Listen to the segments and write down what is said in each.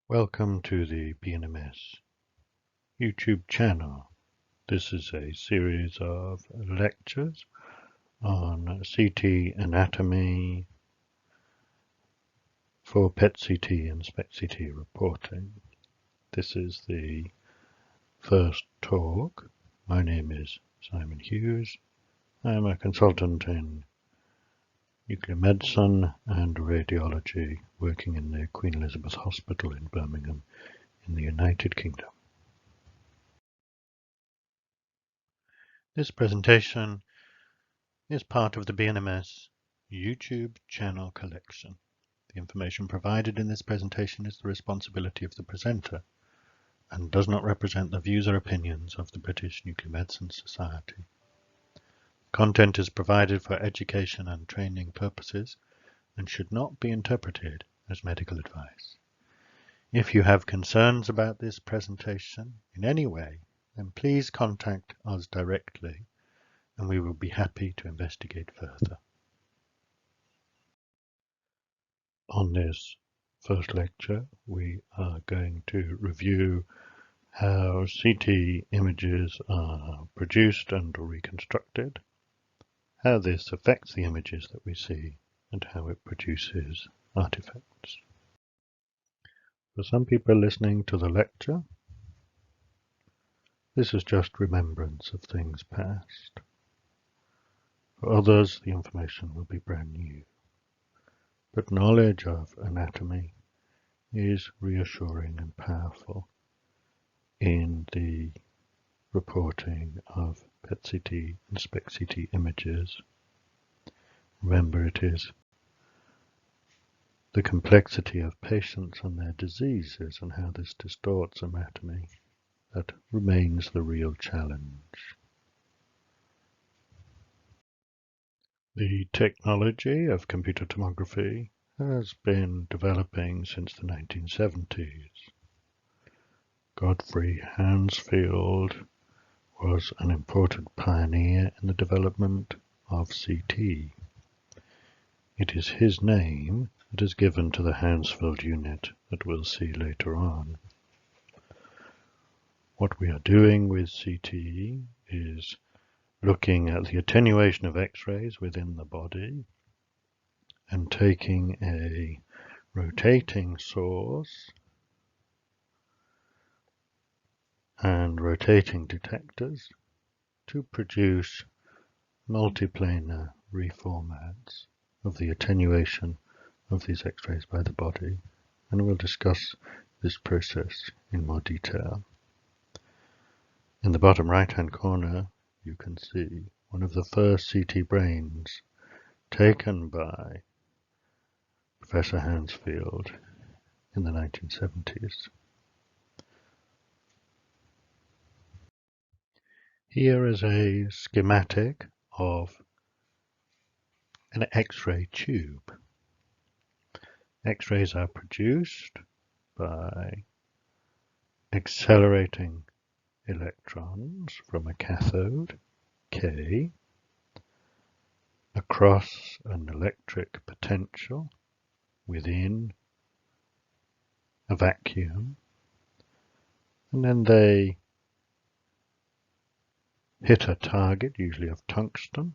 Welcome to the BNMS YouTube channel. This is a series of lectures on CT anatomy for PET-CT and SPECT-CT reporting. This is the first talk. My name is Simon Hughes. I am a consultant in nuclear medicine and radiology working in the Queen Elizabeth Hospital in Birmingham in the United Kingdom. This presentation is part of the BNMS YouTube channel collection. The information provided in this presentation is the responsibility of the presenter and does not represent the views or opinions of the British Nuclear Medicine Society. Content is provided for education and training purposes and should not be interpreted as medical advice. If you have concerns about this presentation in any way, then please contact us directly and we will be happy to investigate further. On this first lecture, we are going to review how CT images are produced and reconstructed, how this affects the images that we see, and how it produces artifacts. For some people listening to the lecture, this is just remembrance of things past. For others, the information will be brand new. But knowledge of anatomy is reassuring and powerful in the reporting of PET-CT and SPECT-CT images. Remember, it is the complexity of patients and their diseases and how this distorts anatomy that remains the real challenge. The technology of computer tomography has been developing since the 1970s. Godfrey Hounsfield was an important pioneer in the development of CT. It is his name that is given to the Hounsfield unit that we'll see later on. What we are doing with CT is looking at the attenuation of X-rays within the body and taking a rotating source and rotating detectors to produce multiplanar reformats of the attenuation of these X-rays by the body, and we'll discuss this process in more detail. In the bottom right-hand corner, you can see one of the first CT brains taken by Professor Hounsfield in the 1970s. Here is a schematic of an X-ray tube. X-rays are produced by accelerating electrons from a cathode, K, across an electric potential within a vacuum, and then they hit a target, usually of tungsten.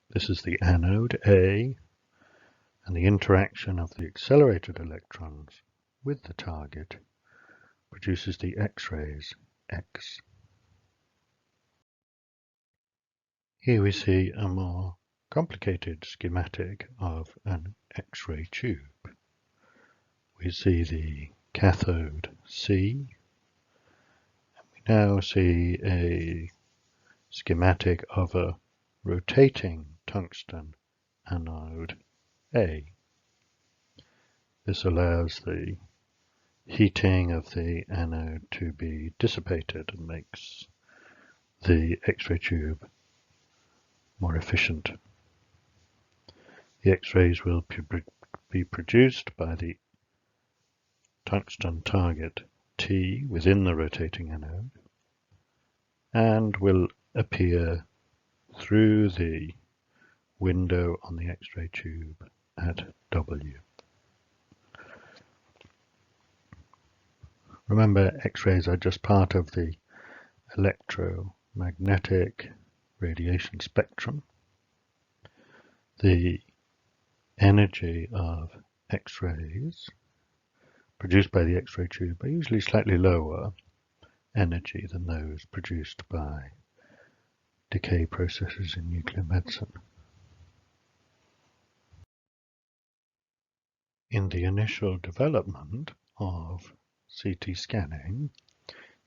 This is the anode, A, and the interaction of the accelerated electrons with the target produces the X-rays, X. Here we see a more complicated schematic of an X-ray tube. We see the cathode, C. We now see a schematic of a rotating tungsten anode, A. This allows the heating of the anode to be dissipated and makes the X-ray tube more efficient. The X-rays will be produced by the tungsten target T within the rotating anode and will appear through the window on the X-ray tube at W. Remember, X-rays are just part of the electromagnetic radiation spectrum. The energy of X-rays produced by the X-ray tube are usually slightly lower energy than those produced by decay processes in nuclear medicine. In the initial development of CT scanning,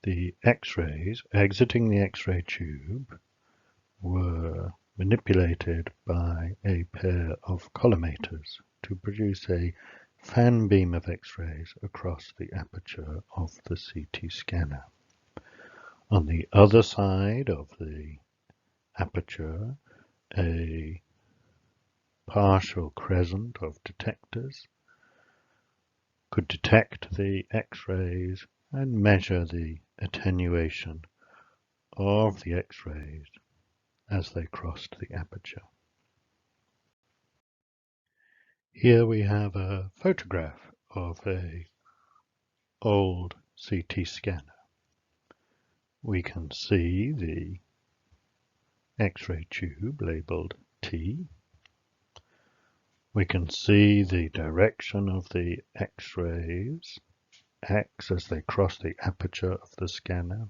the X-rays exiting the X-ray tube were manipulated by a pair of collimators to produce a fan beam of X-rays across the aperture of the CT scanner. On the other side of the aperture, a partial crescent of detectors could detect the X-rays and measure the attenuation of the X-rays as they crossed the aperture. Here we have a photograph of an old CT scanner. We can see the X-ray tube labeled T. We can see the direction of the X-rays, X, as they cross the aperture of the scanner,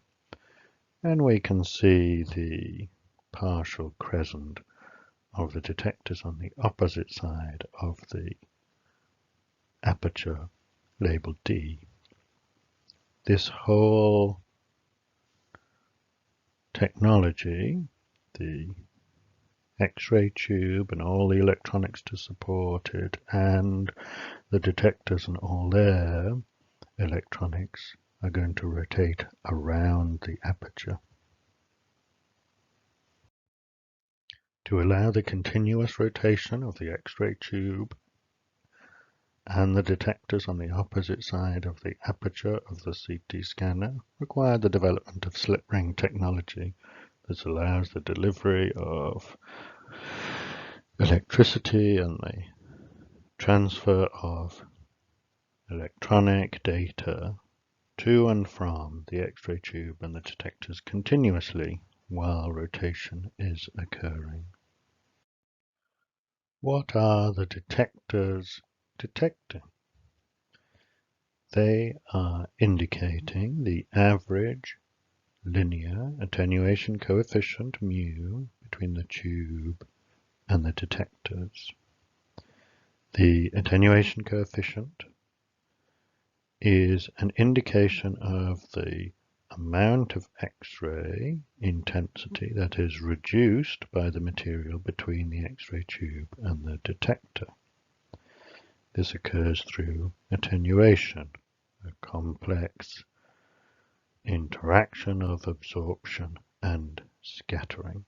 and we can see the partial crescent of the detectors on the opposite side of the aperture labeled D. This whole technology, the X-ray tube and all the electronics to support it, and the detectors and all their electronics, are going to rotate around the aperture. To allow the continuous rotation of the X-ray tube and the detectors on the opposite side of the aperture of the CT scanner required the development of slip ring technology that allows the delivery of electricity and the transfer of electronic data to and from the X-ray tube and the detectors continuously while rotation is occurring. What are the detectors detecting? They are indicating the average linear attenuation coefficient mu between the tube and the detectors. The attenuation coefficient is an indication of the amount of X-ray intensity that is reduced by the material between the X-ray tube and the detector. This occurs through attenuation, a complex interaction of absorption and scattering.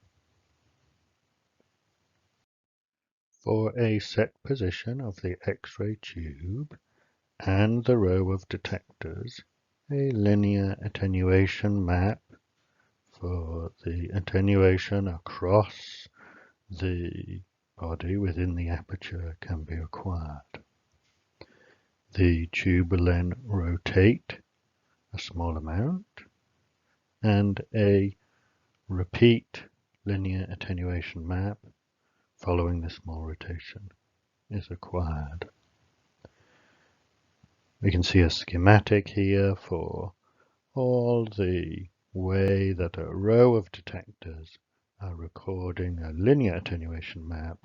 For a set position of the X-ray tube and the row of detectors, a linear attenuation map for the attenuation across the body within the aperture can be acquired. The tube will then rotate a small amount, and a repeat linear attenuation map following the small rotation is acquired. We can see a schematic here for all the way that a row of detectors are recording a linear attenuation map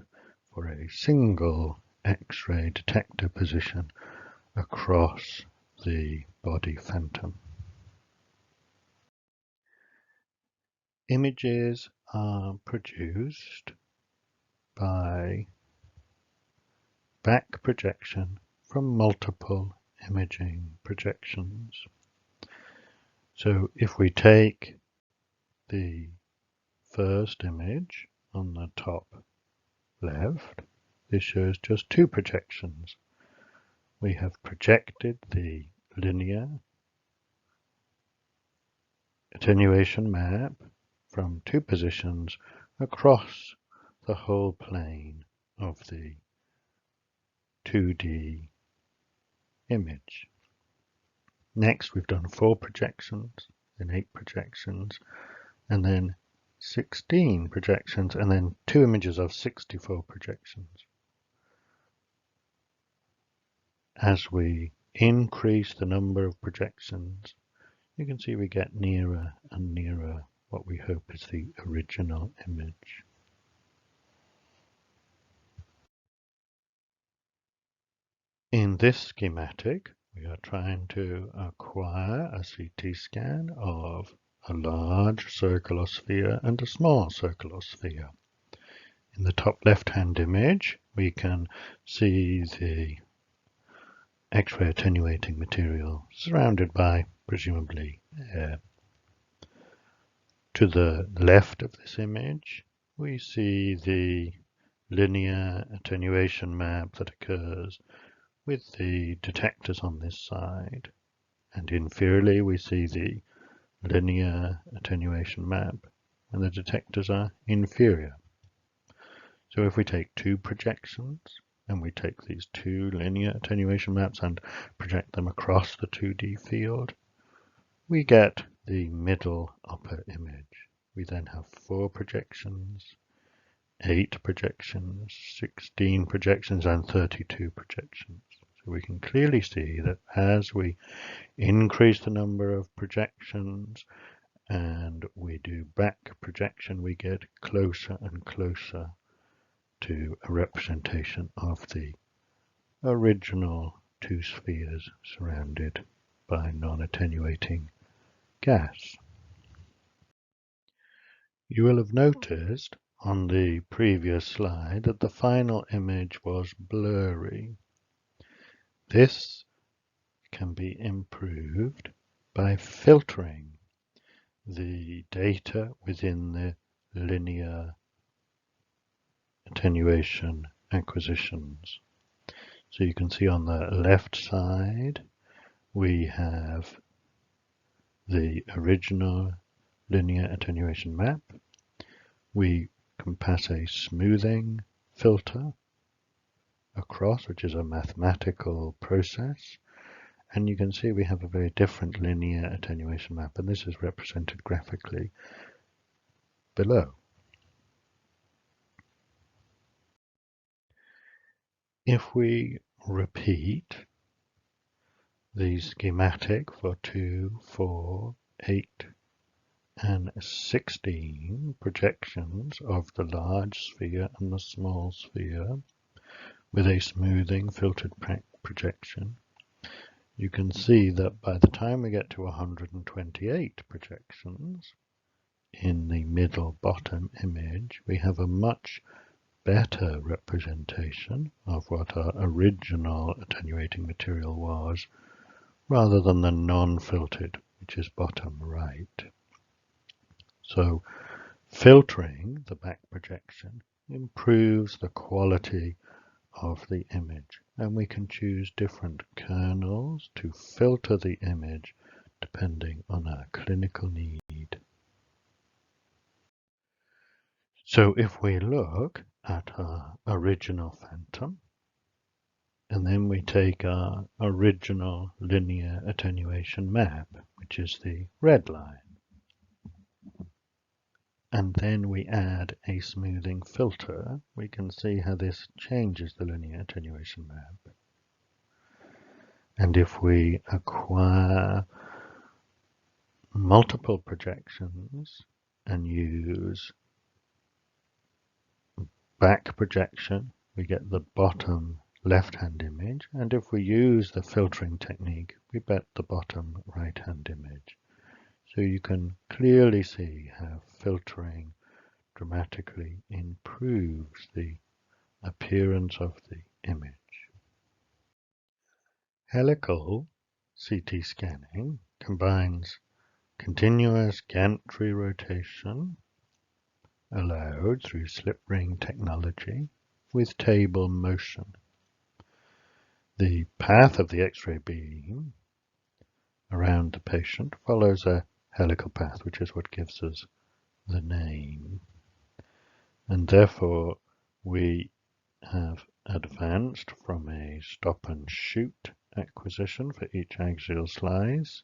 for a single X-ray detector position across the body phantom. Images are produced by back projection from multiple imaging projections. So if we take the first image on the top left, this shows just two projections. We have projected the linear attenuation map from two positions across the whole plane of the 2D image. Next, we've done 4 projections, then 8 projections, and then 16 projections, and then 2 images of 64 projections. As we increase the number of projections, you can see we get nearer and nearer what we hope is the original image. In this schematic, we are trying to acquire a CT scan of a large circular sphere and a small circular sphere. In the top left-hand image, we can see the X-ray attenuating material surrounded by, presumably, air. To the left of this image, we see the linear attenuation map that occurs with the detectors on this side, and inferiorly we see the linear attenuation map, and the detectors are inferior. So if we take 2 projections, and we take these 2 linear attenuation maps and project them across the 2D field, we get the middle upper image. We then have 4 projections, 8 projections, 16 projections, and 32 projections. So we can clearly see that as we increase the number of projections and we do back projection, we get closer and closer to a representation of the original 2 spheres surrounded by non-attenuating gas. You will have noticed on the previous slide that the final image was blurry. This can be improved by filtering the data within the linear attenuation acquisitions. So you can see on the left side we have the original linear attenuation map. We can pass a smoothing filter across, which is a mathematical process, and you can see we have a very different linear attenuation map, and this is represented graphically below. If we repeat the schematic for 2, 4, 8, and 16 projections of the large sphere and the small sphere with a smoothing filtered projection, you can see that by the time we get to 128 projections in the middle bottom image, we have a much better representation of what our original attenuating material was, rather than the non-filtered, which is bottom right. So filtering the back projection improves the quality of the image, and we can choose different kernels to filter the image depending on our clinical need. So if we look at our original phantom, and then we take our original linear attenuation map, which is the red line, and then we add a smoothing filter, we can see how this changes the linear attenuation map. And if we acquire multiple projections and use back projection, we get the bottom left-hand image, and if we use the filtering technique, we get the bottom right-hand image. So you can clearly see how filtering dramatically improves the appearance of the image. Helical CT scanning combines continuous gantry rotation allowed through slip ring technology with table motion. The path of the X-ray beam around the patient follows a helical path, which is what gives us the name. And therefore we have advanced from a stop and shoot acquisition for each axial slice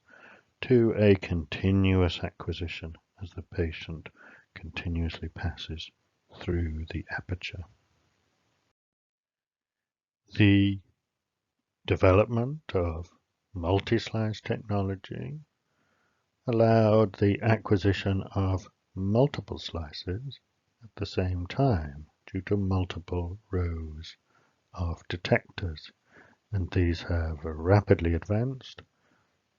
to a continuous acquisition as the patient continuously passes through the aperture. The development of multi-slice technology allowed the acquisition of multiple slices at the same time due to multiple rows of detectors, and these have rapidly advanced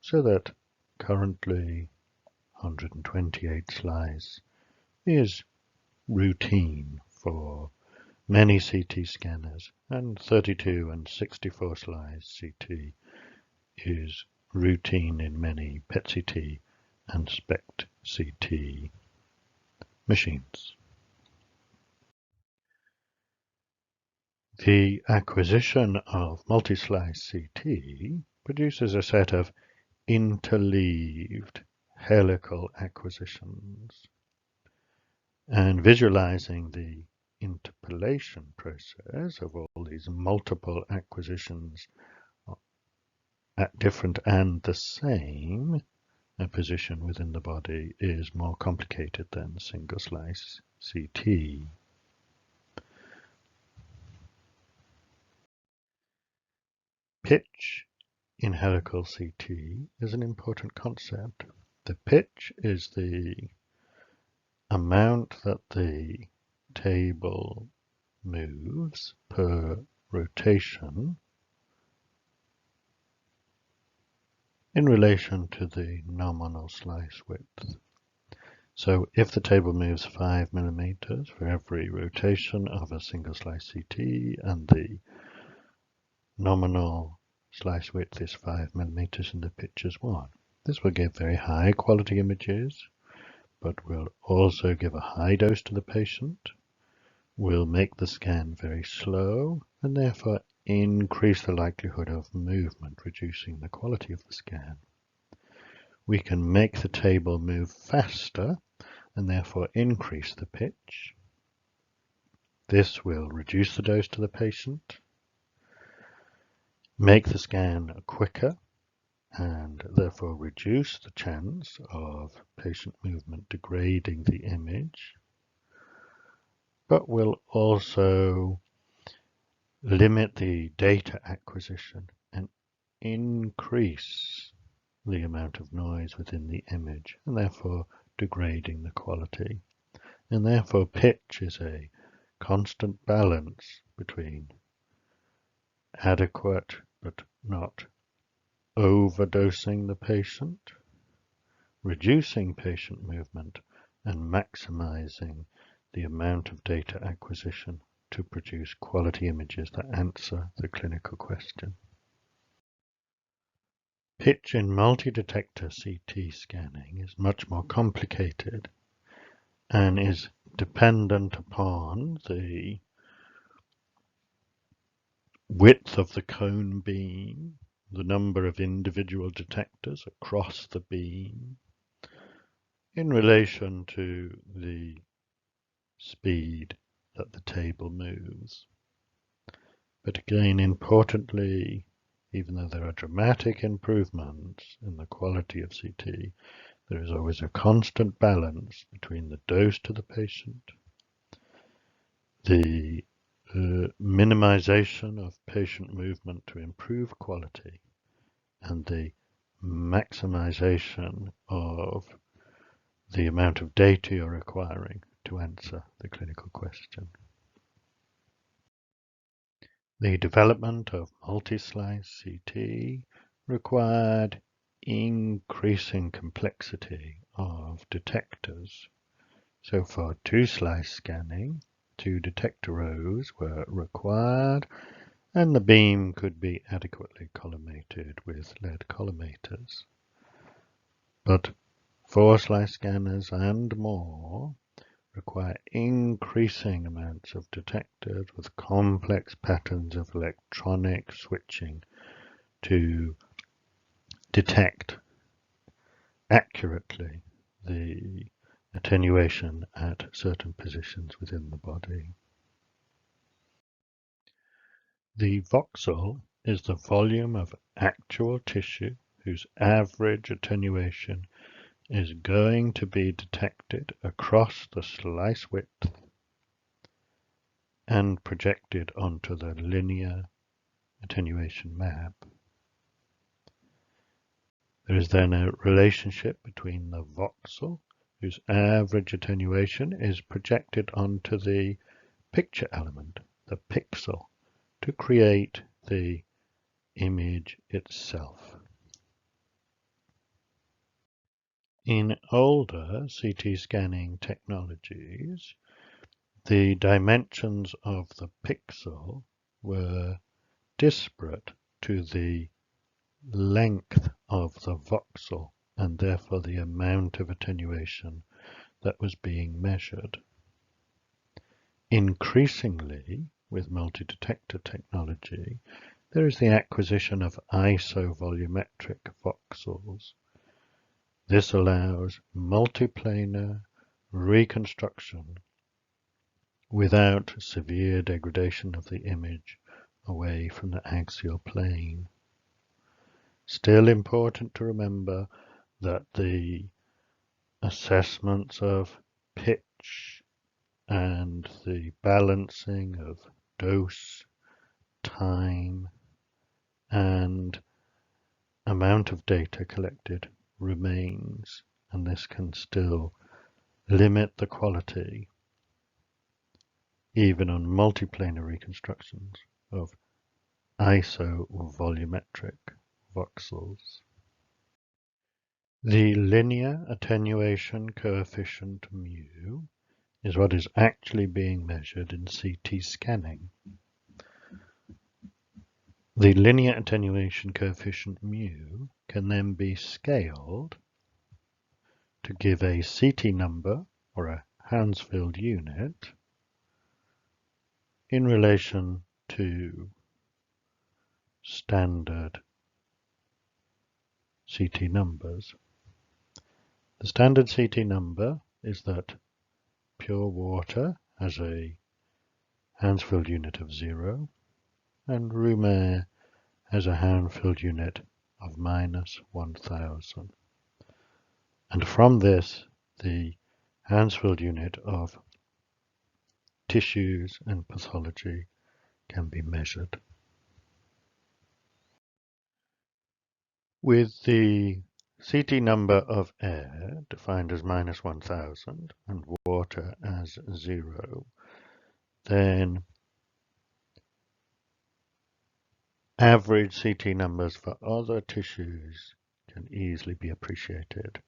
so that currently 128 slice is routine for many CT scanners, and 32 and 64 slice CT is routine in many PET-CT and SPECT CT machines. The acquisition of multi-slice CT produces a set of interleaved helical acquisitions, and visualizing the interpolation process of all these multiple acquisitions at different and the same position within the body is more complicated than single slice CT. Pitch in helical CT is an important concept. The pitch is the amount that the table moves per rotation in relation to the nominal slice width. So if the table moves 5 millimeters for every rotation of a single slice CT and the nominal slice width is 5 millimeters and the pitch is 1, this will give very high quality images, but will also give a high dose to the patient, will make the scan very slow, and therefore increase the likelihood of movement, reducing the quality of the scan. We can make the table move faster and therefore increase the pitch. This will reduce the dose to the patient, make the scan quicker, and therefore reduce the chance of patient movement degrading the image, but will also limit the data acquisition and increase the amount of noise within the image, and therefore degrading the quality. And therefore pitch is a constant balance between adequate but not overdosing the patient, reducing patient movement, and maximizing the amount of data acquisition to produce quality images that answer the clinical question. Pitch in multi-detector CT scanning is much more complicated and is dependent upon the width of the cone beam, the number of individual detectors across the beam, in relation to the speed that the table moves. But again, importantly, even though there are dramatic improvements in the quality of CT, there is always a constant balance between the dose to the patient, the minimization of patient movement to improve quality, and the maximization of the amount of data you're requiring to answer the clinical question. The development of multi-slice CT required increasing complexity of detectors. So for two-slice scanning, 2 detector rows were required, and the beam could be adequately collimated with lead collimators. But 4-slice scanners and more require increasing amounts of detectors with complex patterns of electronic switching to detect accurately the attenuation at certain positions within the body. The Voxel is the volume of actual tissue whose average attenuation is going to be detected across the slice width and projected onto the linear attenuation map. There is then a relationship between the voxel, whose average attenuation is projected onto the picture element, the pixel, to create the image itself. In older CT scanning technologies, the dimensions of the pixel were disparate to the length of the voxel and therefore the amount of attenuation that was being measured. Increasingly, with multi-detector technology, there is the acquisition of isovolumetric voxels. This allows multiplanar reconstruction without severe degradation of the image away from the axial plane. Still important to remember that the assessments of pitch and the balancing of dose, time, and amount of data collected remains, and this can still limit the quality, even on multiplanar reconstructions, of isovolumetric voxels. The linear attenuation coefficient mu is what is actually being measured in CT scanning. The linear attenuation coefficient mu can then be scaled to give a CT number, or a Hounsfield unit, in relation to standard CT numbers. The standard CT number is that pure water has a Hounsfield unit of 0, and room air has a Hounsfield unit of -1000. And from this, the Hounsfield unit of tissues and pathology can be measured. With the CT number of air defined as -1000 and water as 0, then average CT numbers for other tissues can easily be appreciated.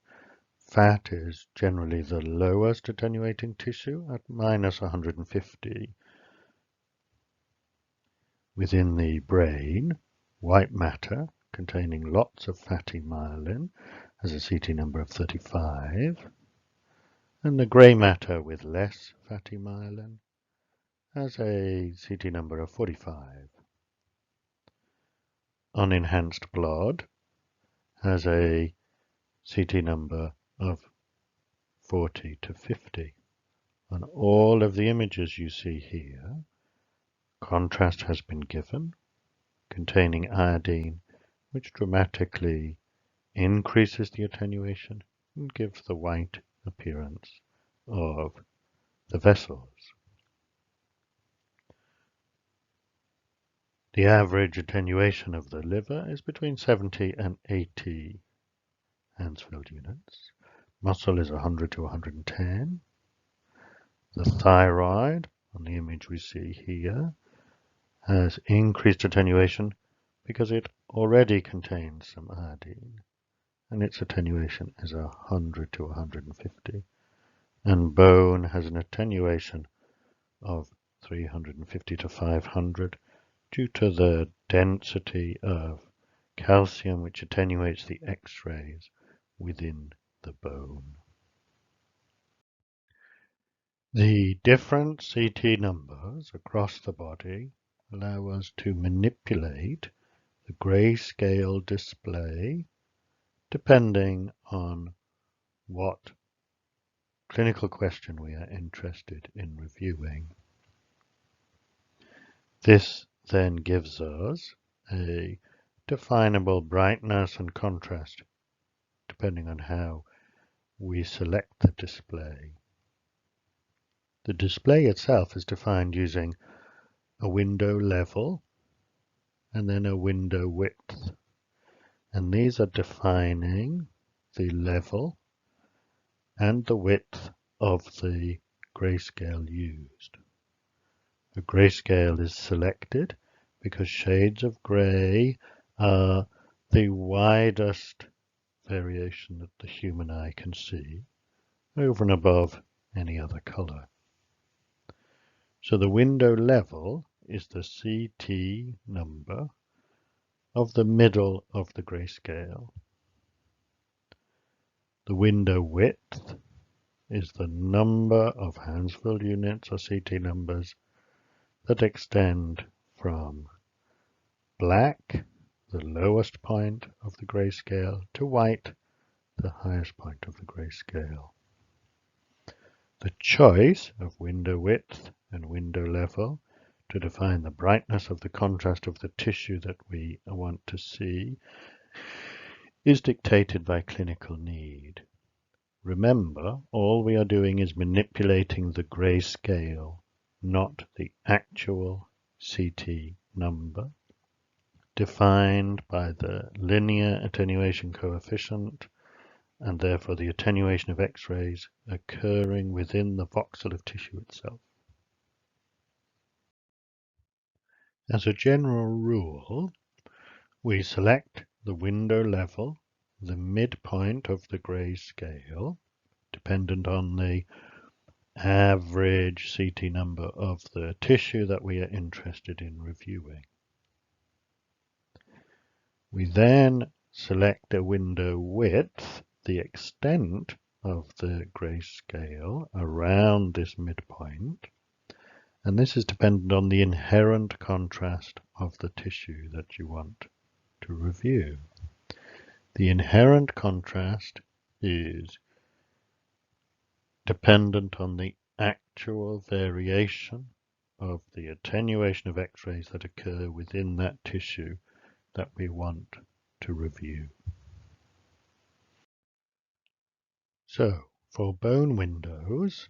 Fat is generally the lowest attenuating tissue at -150. Within the brain, white matter containing lots of fatty myelin has a CT number of 35, and the grey matter with less fatty myelin has a CT number of 45. Unenhanced blood has a CT number of 40 to 50. On all of the images you see here, contrast has been given, containing iodine, which dramatically increases the attenuation and gives the white appearance of the vessels. The average attenuation of the liver is between 70 and 80 Hounsfield units. Muscle is 100 to 110. The thyroid, on the image we see here, has increased attenuation because it already contains some iodine, and its attenuation is 100 to 150. And bone has an attenuation of 350 to 500 due to the density of calcium which attenuates the X-rays within the bone. The different CT numbers across the body allow us to manipulate the grayscale display depending on what clinical question we are interested in reviewing. This then gives us a definable brightness and contrast depending on how we select the display. The display itself is defined using a window level and then a window width. And these are defining the level and the width of the grayscale used. The grayscale is selected because shades of grey are the widest variation that the human eye can see over and above any other colour. So the window level is the CT number of the middle of the grayscale. The window width is the number of Hounsfield units or CT numbers that extend from black, the lowest point of the grayscale, to white, the highest point of the grayscale. The choice of window width and window level to define the brightness of the contrast of the tissue that we want to see is dictated by clinical need. Remember, all we are doing is manipulating the grayscale, not the actual CT number, defined by the linear attenuation coefficient, and therefore the attenuation of X-rays occurring within the voxel of tissue itself. As a general rule, we select the window level, the midpoint of the grayscale, dependent on the average CT number of the tissue that we are interested in reviewing. We then select a window width, the extent of the grayscale around this midpoint, and this is dependent on the inherent contrast of the tissue that you want to review. The inherent contrast is dependent on the actual variation of the attenuation of X-rays that occur within that tissue that we want to review. So, for bone windows,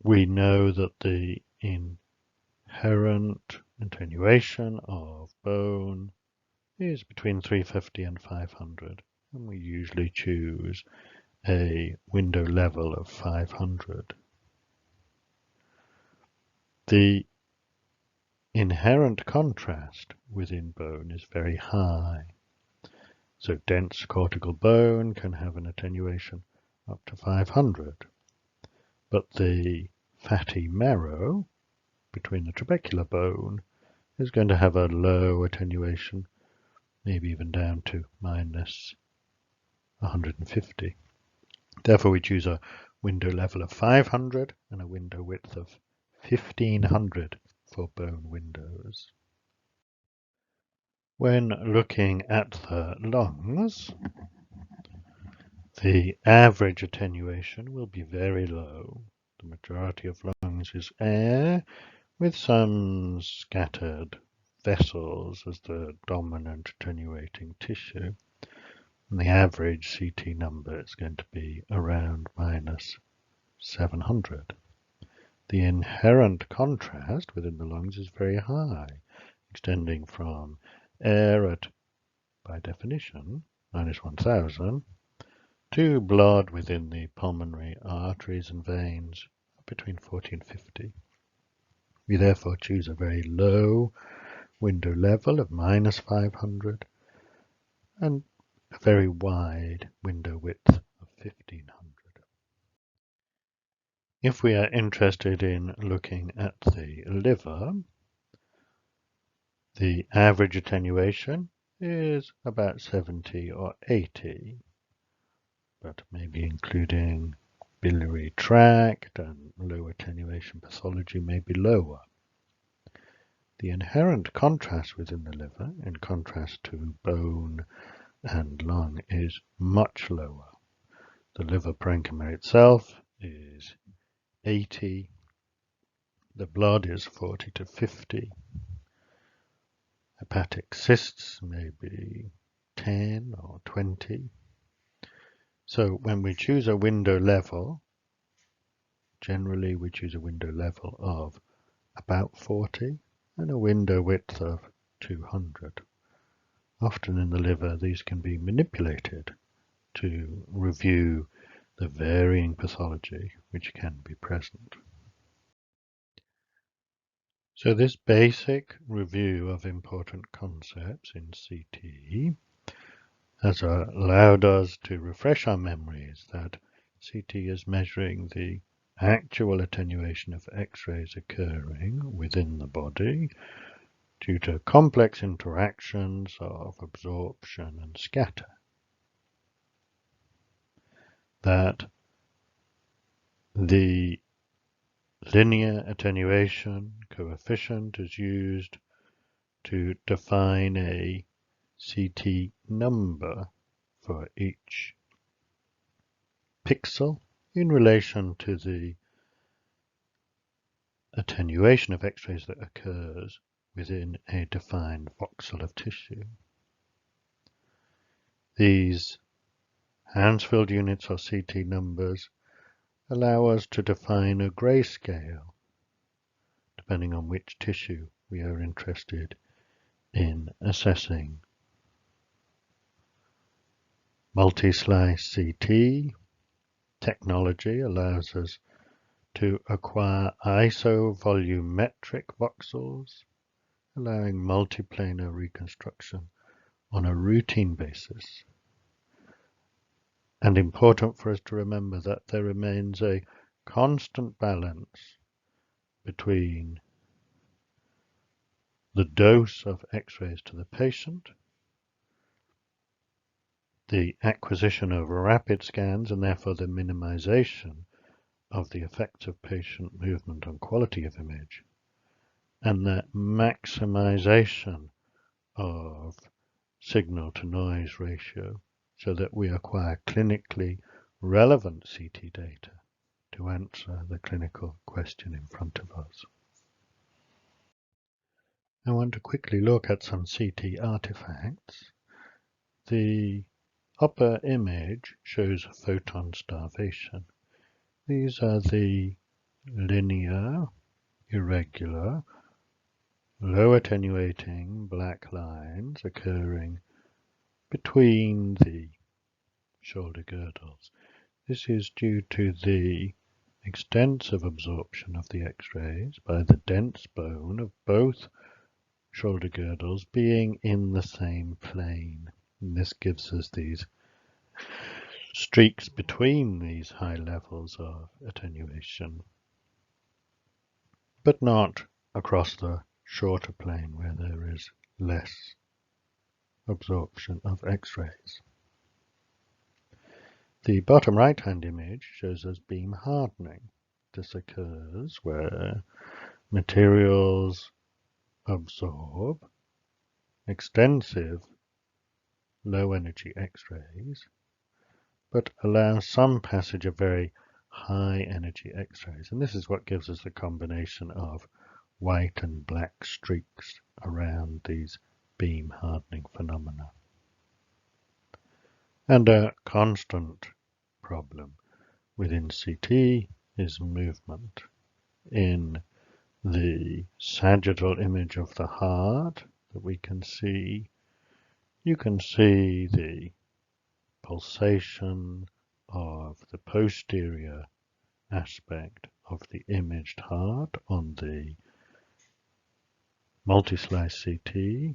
we know that the inherent attenuation of bone is between 350 and 500, and we usually choose a window level of 500. The inherent contrast within bone is very high. So dense cortical bone can have an attenuation up to 500. But the fatty marrow between the trabecular bone is going to have a low attenuation, maybe even down to minus 150. Therefore, we choose a window level of 500 and a window width of 1500 for bone windows. When looking at the lungs, the average attenuation will be very low. The majority of lungs is air, with some scattered vessels as the dominant attenuating tissue. And the average CT number is going to be around minus 700. The inherent contrast within the lungs is very high, extending from air at, by definition, minus 1000, to blood within the pulmonary arteries and veins between 40 and 50. We therefore choose a very low window level of minus 500 and a very wide window width of 1500. If we are interested in looking at the liver, the average attenuation is about 70 or 80, but maybe including biliary tract and low attenuation pathology may be lower. The inherent contrast within the liver, in contrast to bone and lung, is much lower. The liver parenchyma itself is 80, the blood is 40 to 50. Hepatic cysts may be 10 or 20. So when we choose a window level, generally we choose a window level of about 40 and a window width of 200. Often in the liver these can be manipulated to review the varying pathology which can be present. So this basic review of important concepts in CT has allowed us to refresh our memories that CT is measuring the actual attenuation of X-rays occurring within the body due to complex interactions of absorption and scatter. That the linear attenuation coefficient is used to define a CT number for each pixel in relation to the attenuation of X-rays that occurs within a defined voxel of tissue. These Hansfield units or CT numbers allow us to define a grayscale depending on which tissue we are interested in assessing. Multi-slice CT technology allows us to acquire isovolumetric voxels, allowing multiplanar reconstruction on a routine basis. And important for us to remember that there remains a constant balance between the dose of X-rays to the patient, the acquisition of rapid scans and therefore the minimization of the effects of patient movement on quality of image, and the maximization of signal to noise ratio so that we acquire clinically relevant CT data to answer the clinical question in front of us. I want to quickly look at some CT artifacts. The upper image shows photon starvation. These are the linear, irregular, low attenuating black lines occurring between the shoulder girdles. This is due to the extensive absorption of the X-rays by the dense bone of both shoulder girdles being in the same plane. And this gives us these streaks between these high levels of attenuation, but not across the shorter plane where there is less absorption of X-rays. The bottom right-hand image shows us beam hardening. This occurs where materials absorb extensive low-energy X-rays, but allow some passage of very high-energy X-rays. And this is what gives us the combination of white and black streaks around these beam hardening phenomena. And a constant problem within CT is movement. In the sagittal image of the heart that we can see, you can see the pulsation of the posterior aspect of the imaged heart on the multi-slice CT.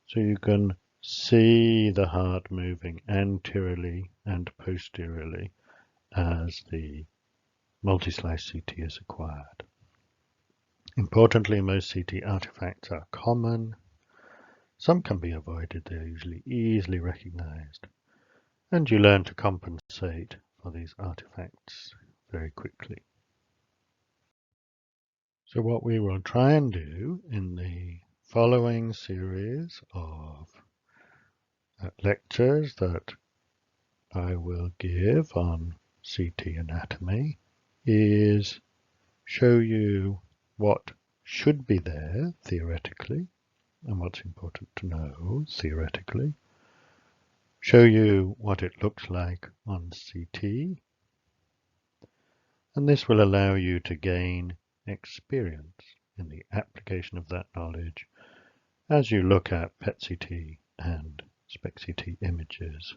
So you can see the heart moving anteriorly and posteriorly as the multi-slice CT is acquired. Importantly, most CT artifacts are common. Some can be avoided, they're usually easily recognized, and you learn to compensate for these artifacts very quickly. So what we will try and do in the following series of lectures that I will give on CT anatomy is show you what should be there theoretically and what's important to know theoretically, show you what it looks like on CT, and this will allow you to gain experience in the application of that knowledge as you look at PET-CT and SPECT-CT images.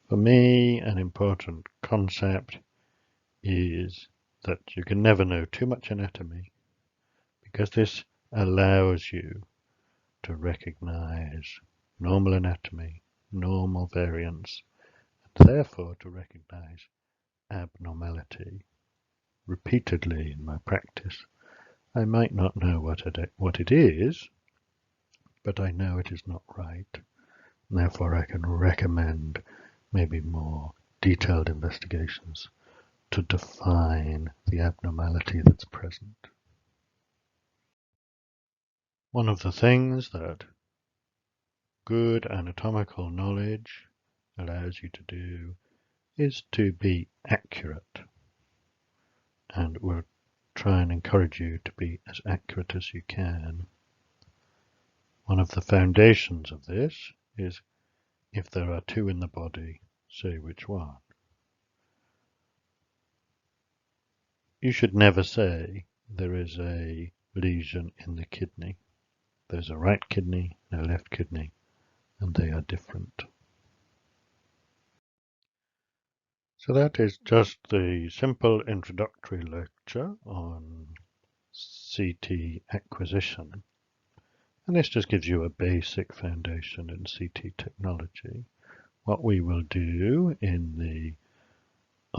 For me, an important concept is that you can never know too much anatomy, because this allows you to recognize normal anatomy, normal variance, and therefore to recognize abnormality. Repeatedly in my practice, I might not know what it is, but I know it is not right. And therefore I can recommend maybe more detailed investigations to define the abnormality that's present. One of the things that good anatomical knowledge allows you to do is to be accurate, and we'll try and encourage you to be as accurate as you can. One of the foundations of this is, if there are two in the body, say which one. You should never say there is a lesion in the kidney. There's a right kidney and a left kidney, and they are different. So that is just the simple introductory lecture on CT acquisition. And this just gives you a basic foundation in CT technology. What we will do in the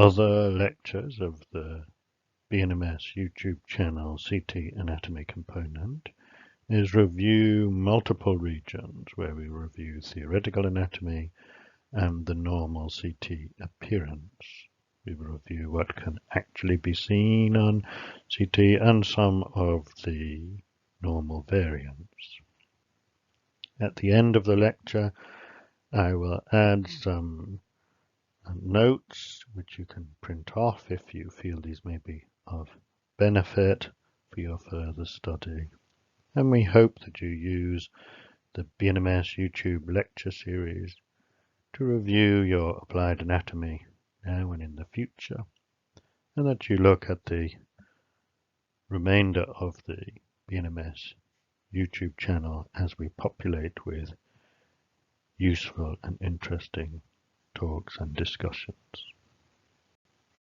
other lectures of the BNMS YouTube channel CT Anatomy component is review multiple regions, where we review theoretical anatomy and the normal CT appearance. We will review what can actually be seen on CT and some of the normal variants. At the end of the lecture, I will add some notes which you can print off if you feel these may be of benefit for your further study. And we hope that you use the BNMS YouTube lecture series to review your applied anatomy now and in the future, and that you look at the remainder of the BNMS YouTube channel as we populate with useful and interesting talks and discussions.